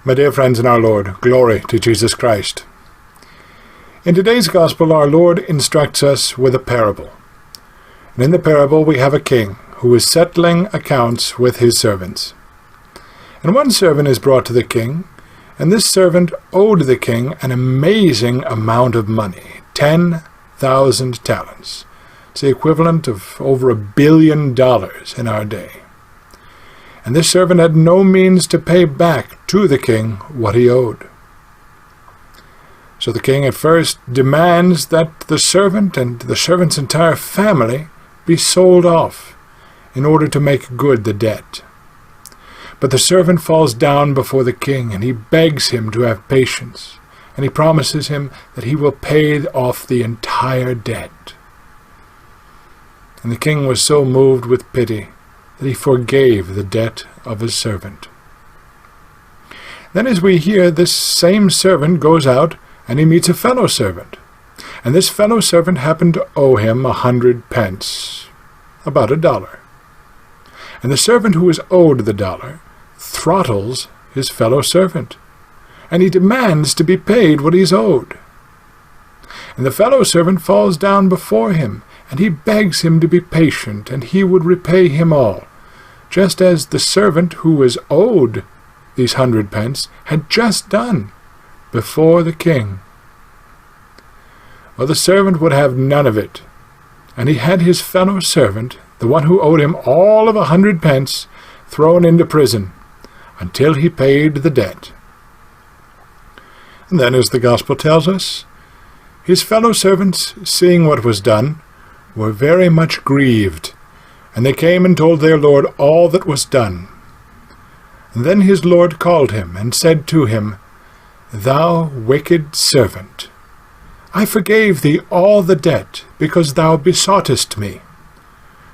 My dear friends in our Lord, glory to Jesus Christ. In today's Gospel, our Lord instructs us with a parable. And in the parable, we have a king who is settling accounts with his servants. And one servant is brought to the king, and this servant owed the king an amazing amount of money, 10,000 talents. It's the equivalent of over $1 billion in our day. And this servant had no means to pay back to the king what he owed. So the king at first demands that the servant and the servant's entire family be sold off in order to make good the debt. But the servant falls down before the king, and he begs him to have patience, and he promises him that he will pay off the entire debt. And the king was so moved with pity that he forgave the debt of his servant. Then, as we hear, this same servant goes out and he meets a fellow servant. And this fellow servant happened to owe him 100 pence, about $1. And the servant who was owed the $1 throttles his fellow servant, and he demands to be paid what he's owed. And the fellow servant falls down before him, and he begs him to be patient, and he would repay him all, just as the servant who was owed these 100 pence had just done before the king. Well, the servant would have none of it, and he had his fellow servant, the one who owed him all of 100 pence, thrown into prison until he paid the debt. And then, as the Gospel tells us, his fellow servants, seeing what was done, were very much grieved, and they came and told their Lord all that was done. And then his Lord called him, and said to him, Thou wicked servant, I forgave thee all the debt, because thou besoughtest me.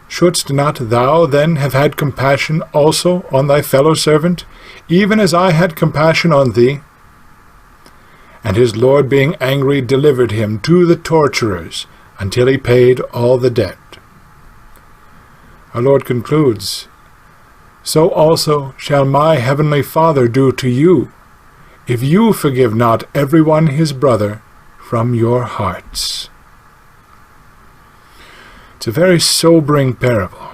Shouldst not thou then have had compassion also on thy fellow servant, even as I had compassion on thee? And his Lord, being angry, delivered him to the torturers, until he paid all the debt. Our Lord concludes, So also shall my heavenly Father do to you, if you forgive not every one his brother from your hearts. It's a very sobering parable,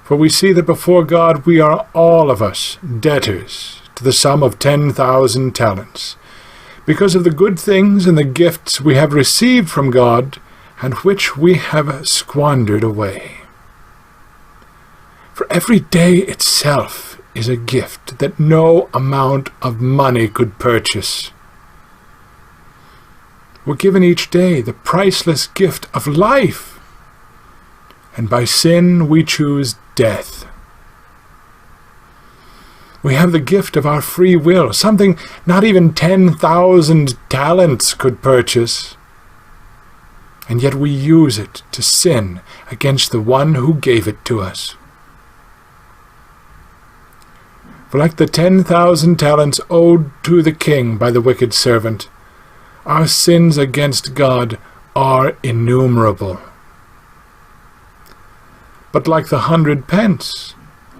for we see that before God we are all of us debtors to the sum of 10,000 talents, because of the good things and the gifts we have received from God, and which we have squandered away. For every day itself is a gift that no amount of money could purchase. We're given each day the priceless gift of life, and by sin we choose death. We have the gift of our free will, something not even 10,000 talents could purchase. And yet we use it to sin against the one who gave it to us. For like the 10,000 talents owed to the king by the wicked servant, our sins against God are innumerable. But like the 100 pence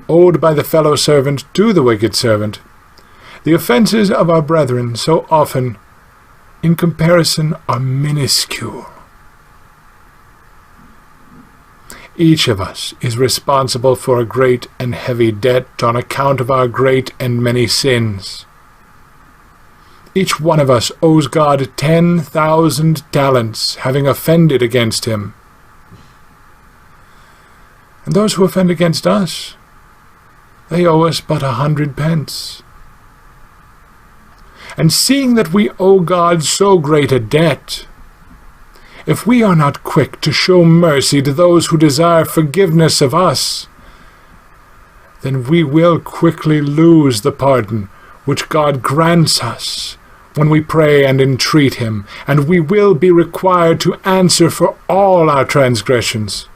owed by the fellow servant to the wicked servant, the offenses of our brethren so often, in comparison, are minuscule. Each of us is responsible for a great and heavy debt on account of our great and many sins. Each one of us owes God 10,000 talents, having offended against him. And those who offend against us, they owe us but 100 pence. And seeing that we owe God so great a debt, if we are not quick to show mercy to those who desire forgiveness of us, then we will quickly lose the pardon which God grants us when we pray and entreat him, and we will be required to answer for all our transgressions.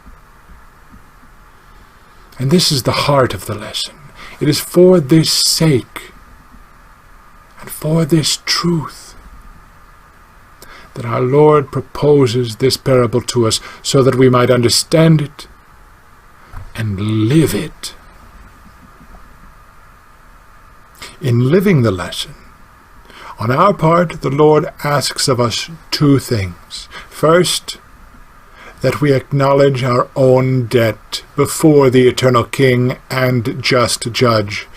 And this is the heart of the lesson. It is for this sake and for this truth that our Lord proposes this parable to us, so that we might understand it and live it. in living the lesson. On our part, the Lord asks of us two things. First, that we acknowledge our own debt before the eternal King and just Judge.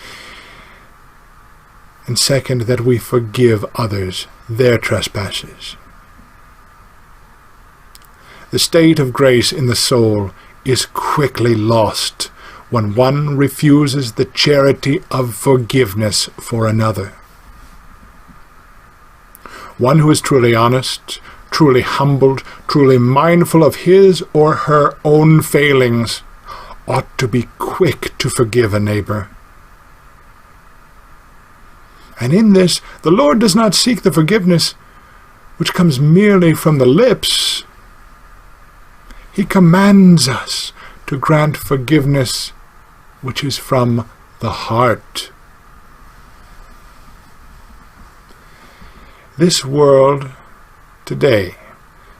And second, that we forgive others their trespasses. The state of grace in the soul is quickly lost when one refuses the charity of forgiveness for another. One who is truly honest, truly humbled, truly mindful of his or her own failings ought to be quick to forgive a neighbor. And in this, the Lord does not seek the forgiveness which comes merely from the lips. He commands us to grant forgiveness which is from the heart. This world today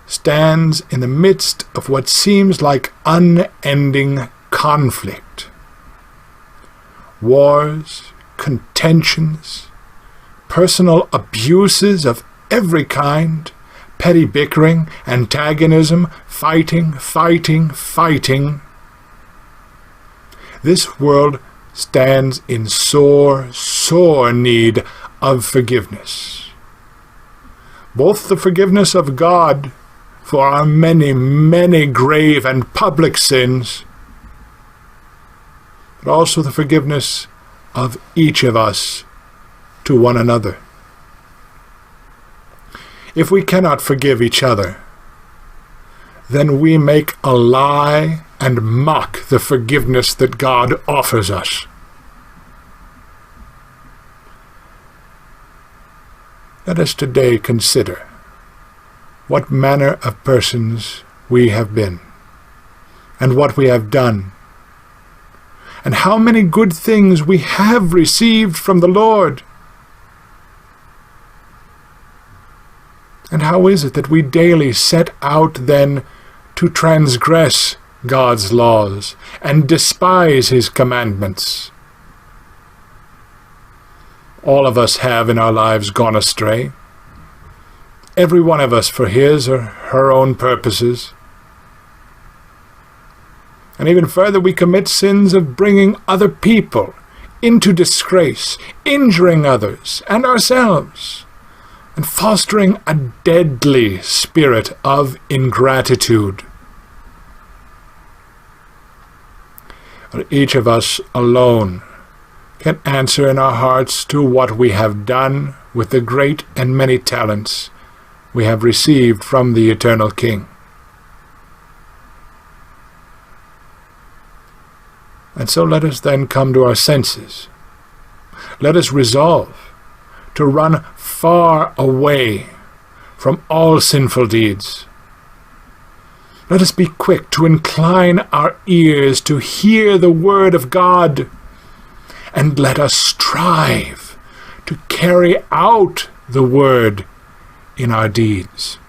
stands in the midst of what seems like unending conflict. Wars, contentions, personal abuses of every kind, petty bickering, antagonism, fighting. This world stands in sore need of forgiveness. Both the forgiveness of God for our many grave and public sins, but also the forgiveness of each of us to one another. If we cannot forgive each other, then we make a lie and mock the forgiveness that God offers us. Let us today consider what manner of persons we have been, and what we have done, and how many good things we have received from the Lord. And how is it that we daily set out then to transgress God's laws and despise His commandments? All of us have in our lives gone astray, every one of us for his or her own purposes. And even further, we commit sins of bringing other people into disgrace, injuring others and ourselves, and fostering a deadly spirit of ingratitude. But each of us alone can answer in our hearts to what we have done with the great and many talents we have received from the eternal King. And so let us then come to our senses. Let us resolve to run far away from all sinful deeds. Let us be quick to incline our ears to hear the word of God, and let us strive to carry out the word in our deeds.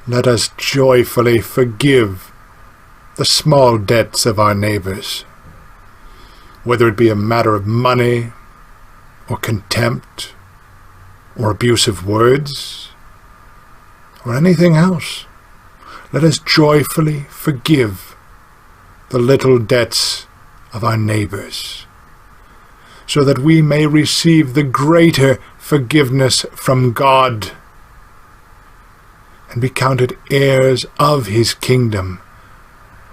Let us joyfully forgive the small debts of our neighbors, whether it be a matter of money, or contempt, or abusive words, or anything else. Let us joyfully forgive the little debts of our neighbors, so that we may receive the greater forgiveness from God and be counted heirs of His kingdom,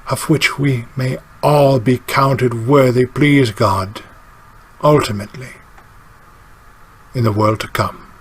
of which we may all be counted worthy, please God, ultimately, in the world to come.